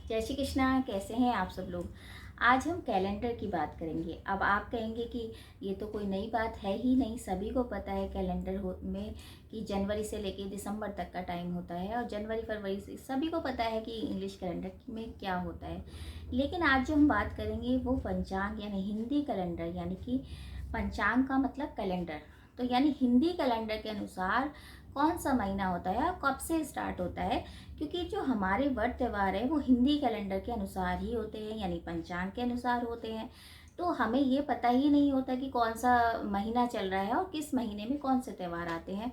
जय श्री कृष्णा। कैसे हैं आप सब लोग। आज हम कैलेंडर की बात करेंगे। अब आप कहेंगे कि ये तो कोई नई बात है ही नहीं, सभी को पता है कैलेंडर में कि जनवरी से लेके दिसंबर तक का टाइम होता है और जनवरी फरवरी से सभी को पता है कि इंग्लिश कैलेंडर में क्या होता है। लेकिन आज जो हम बात करेंगे वो पंचांग यानी हिंदी कैलेंडर, यानी कि पंचांग का मतलब कैलेंडर। तो यानी हिंदी कैलेंडर के अनुसार कौन सा महीना होता है और कब से स्टार्ट होता है, क्योंकि जो हमारे व्रत त्यौहार है वो हिंदी कैलेंडर के अनुसार ही होते हैं, यानी पंचांग के अनुसार होते हैं। तो हमें ये पता ही नहीं होता कि कौन सा महीना चल रहा है और किस महीने में कौन से त्यौहार आते हैं।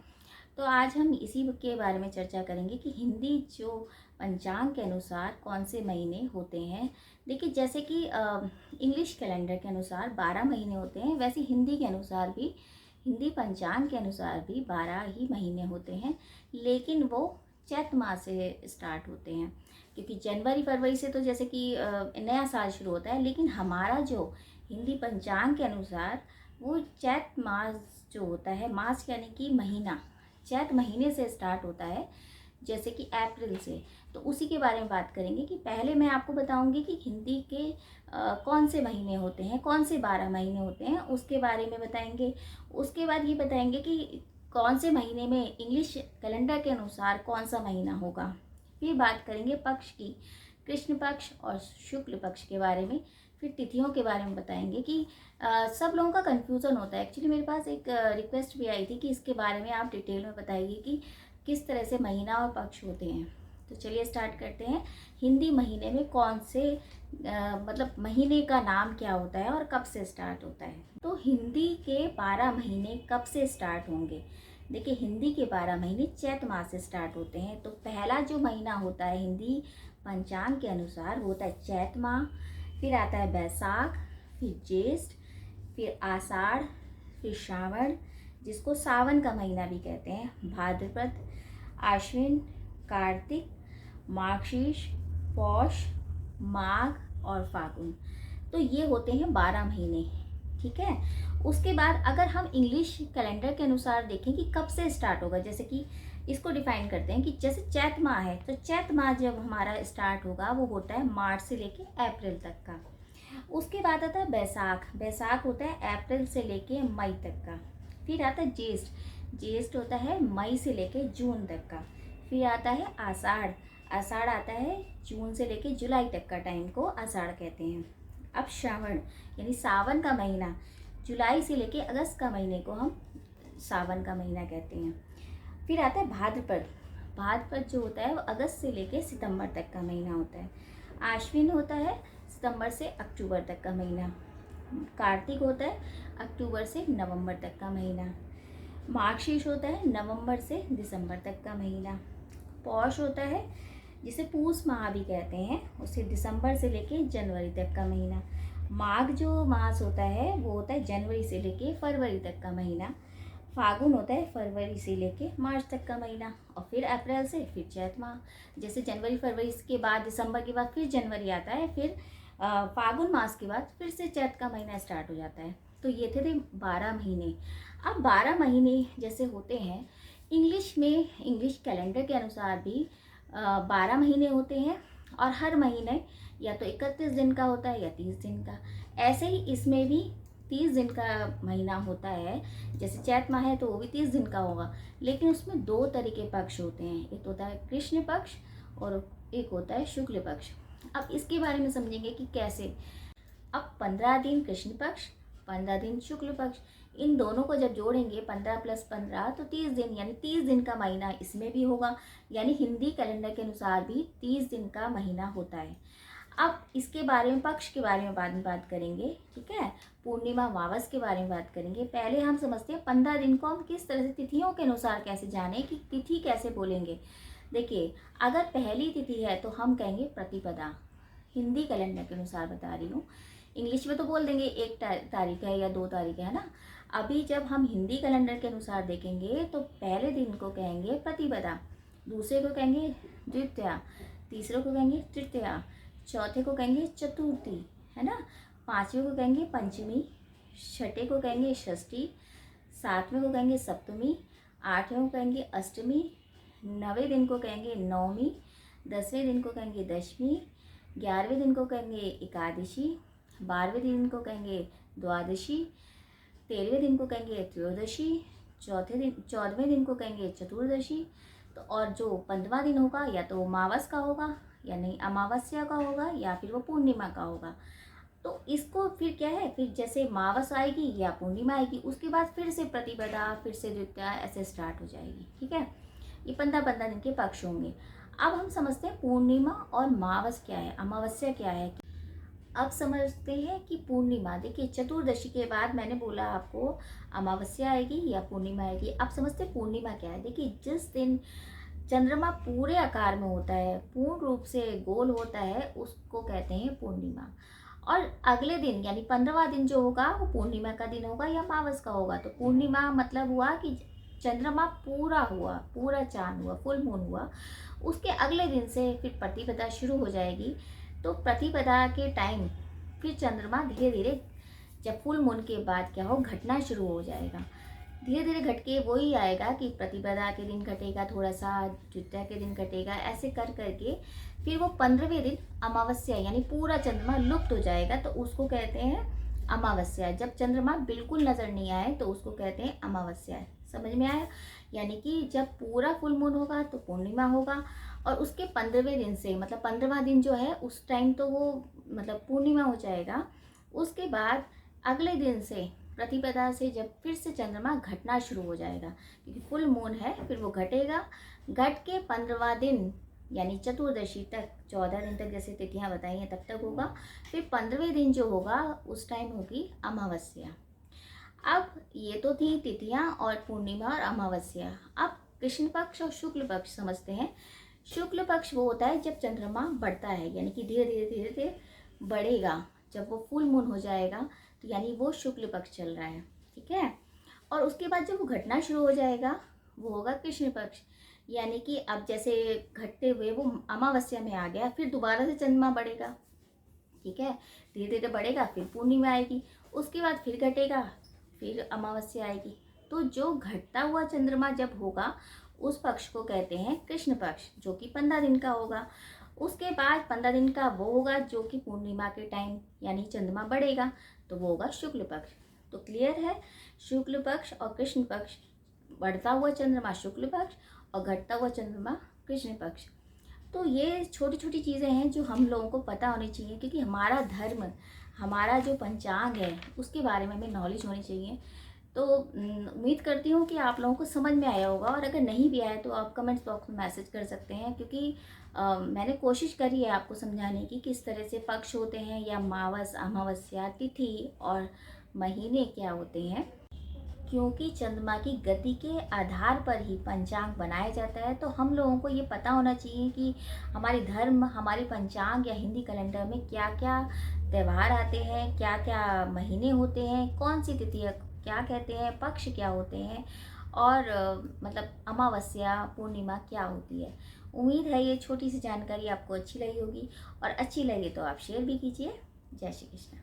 तो आज हम इसी के बारे में चर्चा करेंगे कि हिंदी जो पंचांग के अनुसार कौन से महीने होते हैं। देखिए, जैसे कि इंग्लिश कैलेंडर के अनुसार 12 महीने होते हैं, वैसे हिंदी के अनुसार भी, हिंदी पंचांग के अनुसार भी 12 ही महीने होते हैं, लेकिन वो चैत माह से स्टार्ट होते हैं। क्योंकि जनवरी फरवरी से तो जैसे कि नया साल शुरू होता है, लेकिन हमारा जो हिंदी पंचांग के अनुसार वो चैत मास जो होता है, मास यानी कि महीना, चैत महीने से स्टार्ट होता है, जैसे कि अप्रैल से। तो उसी के बारे में बात करेंगे कि पहले मैं आपको बताऊंगी कि हिंदी के कौन से महीने होते हैं, कौन से 12 महीने होते हैं, उसके बारे में बताएंगे। उसके बाद ये बताएंगे कि कौन से महीने में इंग्लिश कैलेंडर के अनुसार कौन सा महीना होगा। फिर बात करेंगे पक्ष की, कृष्ण पक्ष और शुक्ल पक्ष के बारे में। फिर तिथियों के बारे में बताएंगे कि सब लोगों का कन्फ्यूज़न होता है। एक्चुअली मेरे पास एक रिक्वेस्ट भी आई थी कि इसके बारे में आप डिटेल में बताइए कि किस तरह से महीना और पक्ष होते हैं। तो चलिए स्टार्ट करते हैं। हिंदी महीने में कौन से मतलब महीने का नाम क्या होता है और कब से स्टार्ट होता है। तो हिंदी के 12 महीने कब से स्टार्ट होंगे। देखिए, हिंदी के 12 महीने चैत माह से स्टार्ट होते हैं। तो पहला जो महीना होता है हिंदी पंचांग के अनुसार वो होता है चैत माह। फिर आता है बैसाख, फिर ज्येष्ठ, फिर आषाढ़, फिर श्रावण जिसको सावन का महीना भी कहते हैं, भाद्रपद, आश्विन, कार्तिक, मार्गशीर्ष, पौष, माघ और फागुन। तो ये होते हैं 12 महीने। ठीक है। उसके बाद अगर हम इंग्लिश कैलेंडर के अनुसार देखें कि कब से स्टार्ट होगा, जैसे कि इसको डिफाइन करते हैं कि जैसे चैत माह है, तो चैत माह जब हमारा स्टार्ट होगा वो होता है मार्च से लेके अप्रैल तक का। उसके बाद आता है बैसाख, बैसाख होता है अप्रैल से लेके मई तक का। फिर आता है ज्येष्ठ, ज्येष्ठ होता है मई से लेके जून तक का। फिर आता है आषाढ़, आषाढ़ आता है जून से लेके जुलाई तक का टाइम को आषाढ़ कहते हैं। अब श्रावण यानी सावन का महीना, जुलाई से लेके अगस्त का महीने को हम सावन का महीना कहते हैं। फिर आता है भाद्रपद, भाद्रपद जो होता है वो अगस्त से लेके सितंबर तक का महीना होता है। आश्विन होता है सितंबर से अक्टूबर तक का महीना। कार्तिक होता है अक्टूबर से नवंबर तक का महीना। मार्गशीर्ष होता है नवंबर से दिसंबर तक का महीना। पौष होता है जिसे पूस माह भी कहते हैं, उसे दिसंबर से लेके जनवरी तक का महीना। माघ जो मास होता है वो होता है जनवरी से लेके फरवरी तक का महीना। फागुन होता है फरवरी से लेके मार्च तक का महीना। और फिर अप्रैल से फिर चैत माह, जैसे जनवरी फरवरी के बाद दिसंबर के बाद फिर जनवरी आता है, फिर फागुन मास के बाद फिर से चैत का महीना स्टार्ट हो जाता है। तो ये थे 12 महीने। अब 12 महीने जैसे होते हैं, इंग्लिश में इंग्लिश कैलेंडर के अनुसार भी 12 महीने होते हैं और हर महीने या तो 31 दिन का होता है या 30 दिन का। ऐसे ही इसमें भी 30 दिन का महीना होता है। जैसे चैत माह है तो वो भी 30 दिन का होगा, लेकिन उसमें दो तरह के पक्ष होते हैं, एक होता है कृष्ण पक्ष और एक होता है शुक्ल पक्ष। अब इसके बारे में समझेंगे कि कैसे। अब 15 दिन कृष्ण पक्ष, 15 दिन शुक्ल पक्ष, इन दोनों को जब जोड़ेंगे 15 + 15 तो 30 दिन, यानी 30 दिन का महीना इसमें भी होगा। यानी हिंदी कैलेंडर के अनुसार भी 30 दिन का महीना होता है। अब इसके बारे में, पक्ष के बारे में बाद में बात करेंगे। ठीक है। पूर्णिमा अमावस के बारे में बात करेंगे। पहले हम समझते हैं 15 दिन को हम किस तरह से तिथियों के अनुसार कैसे जाने कि तिथि कैसे बोलेंगे। देखिए, अगर पहली तिथि है तो हम कहेंगे प्रतिपदा, हिंदी कैलेंडर के अनुसार बता रही हूँ। इंग्लिश में तो बोल देंगे 1 तारीख है या 2 तारीख है ना। अभी जब हम हिंदी कैलेंडर के अनुसार देखेंगे तो पहले दिन को कहेंगे प्रतिपदा, दूसरे को कहेंगे द्वितीया, तीसरे को कहेंगे तृतीया, चौथे को कहेंगे चतुर्थी, है ना। पांचवे को कहेंगे पंचमी, छठे को कहेंगे षष्ठी, सातवें को कहेंगे सप्तमी, आठवें को कहेंगे अष्टमी, नवे दिन को कहेंगे नवमी, 10वें दिन को कहेंगे दशमी, 11वें दिन को कहेंगे एकादशी, 12वें दिन को कहेंगे द्वादशी, 13वें दिन को कहेंगे त्रयोदशी, 14वें दिन को कहेंगे चतुर्दशी। तो और जो 15वां दिन होगा या तो वो मावस का होगा या नहीं अमावस्या का होगा या फिर वो पूर्णिमा का होगा। तो इसको फिर क्या है, फिर जैसे मावस आएगी या पूर्णिमा आएगी उसके बाद फिर से प्रतिपदा, फिर से द्वितीया ऐसे स्टार्ट हो जाएगी। ठीक है, ये 15-15 दिन के पक्ष होंगे। अब हम समझते हैं पूर्णिमा और मावस क्या है, अमावस्या क्या है। अब समझते हैं कि पूर्णिमा, देखिए चतुर्दशी के बाद मैंने बोला आपको अमावस्या आएगी या पूर्णिमा आएगी। अब समझते हैं पूर्णिमा क्या है। देखिए जिस दिन चंद्रमा पूरे आकार में होता है, पूर्ण रूप से गोल होता है, उसको कहते हैं पूर्णिमा। और अगले दिन यानी 15वां दिन जो होगा वो पूर्णिमा का दिन होगा या मावस का होगा। तो पूर्णिमा मतलब हुआ कि चंद्रमा पूरा हुआ, पूरा चांद हुआ, फुल मून हुआ। उसके अगले दिन से फिर प्रतिपदा शुरू हो जाएगी। तो प्रतिपदा के टाइम फिर चंद्रमा धीरे धीरे जब फुल मून के बाद क्या हो घटना शुरू हो जाएगा। धीरे धीरे घट के वही आएगा कि प्रतिपदा के दिन घटेगा थोड़ा सा, द्वितीया के दिन घटेगा, ऐसे कर करके फिर वो 15वें दिन अमावस्या यानी पूरा चंद्रमा लुप्त हो जाएगा। तो उसको कहते हैं अमावस्या। जब चंद्रमा बिल्कुल नजर नहीं आए तो उसको कहते हैं अमावस्या। समझ में आया? यानी कि जब पूरा फुल मून होगा तो पूर्णिमा होगा और उसके 15वें दिन से मतलब 15वां दिन जो है उस टाइम तो वो मतलब पूर्णिमा हो जाएगा। उसके बाद अगले दिन से प्रतिपदा से जब फिर से चंद्रमा घटना शुरू हो जाएगा, क्योंकि फुल मून है, फिर वो घटेगा। घट के 15वां दिन यानी चतुर्दशी तक, 14 दिन तक जैसे तिथियां बताई हैं तब तक होगा। फिर 15वें दिन जो होगा उस टाइम होगी अमावस्या। अब ये तो थी तिथियां और पूर्णिमा और अमावस्या। अब कृष्ण पक्ष और शुक्ल पक्ष समझते हैं। शुक्ल पक्ष वो होता है जब चंद्रमा बढ़ता है, यानी कि धीरे धीरे धीरे धीरे बढ़ेगा। जब वो फुल मून हो जाएगा तो यानी वो शुक्ल पक्ष चल रहा है। ठीक है, और उसके बाद जब वो घटना शुरू हो जाएगा वो होगा कृष्ण पक्ष। यानी कि अब जैसे घटते हुए वो अमावस्या में आ गया, फिर दोबारा से चंद्रमा बढ़ेगा। ठीक है, धीरे धीरे बढ़ेगा, फिर पूर्णिमा आएगी, उसके बाद फिर घटेगा, फिर अमावस्या आएगी। तो जो घटता हुआ चंद्रमा जब होगा उस पक्ष को कहते हैं कृष्ण पक्ष, जो कि 15 दिन का होगा। उसके बाद 15 दिन का वो होगा जो कि पूर्णिमा के टाइम यानी चंद्रमा बढ़ेगा, तो वो होगा शुक्ल पक्ष। तो क्लियर है, शुक्ल पक्ष और कृष्ण पक्ष, बढ़ता हुआ चंद्रमा शुक्ल पक्ष और घटता हुआ चंद्रमा कृष्ण पक्ष। तो ये छोटी छोटी चीज़ें हैं जो हम लोगों को पता होनी चाहिए, क्योंकि हमारा धर्म, हमारा जो पंचांग है उसके बारे में हमें नॉलेज होनी चाहिए। तो उम्मीद करती हूँ कि आप लोगों को समझ में आया होगा, और अगर नहीं भी आया तो आप कमेंट्स बॉक्स में मैसेज कर सकते हैं, क्योंकि मैंने कोशिश करी है आपको समझाने की किस तरह से पक्ष होते हैं या मावस, अमावस्या, तिथि और महीने क्या होते हैं। क्योंकि चंद्रमा की गति के आधार पर ही पंचांग बनाया जाता है, तो हम लोगों को ये पता होना चाहिए कि हमारे धर्म, हमारे पंचांग या हिंदी कैलेंडर में क्या क्या त्यौहार आते हैं, क्या क्या महीने होते हैं, कौन सी तिथियाँ क्या कहते हैं, पक्ष क्या होते हैं, और मतलब अमावस्या, पूर्णिमा क्या होती है। उम्मीद है ये छोटी सी जानकारी आपको अच्छी लगी होगी, और अच्छी लगे तो आप शेयर भी कीजिए। जय श्री कृष्ण।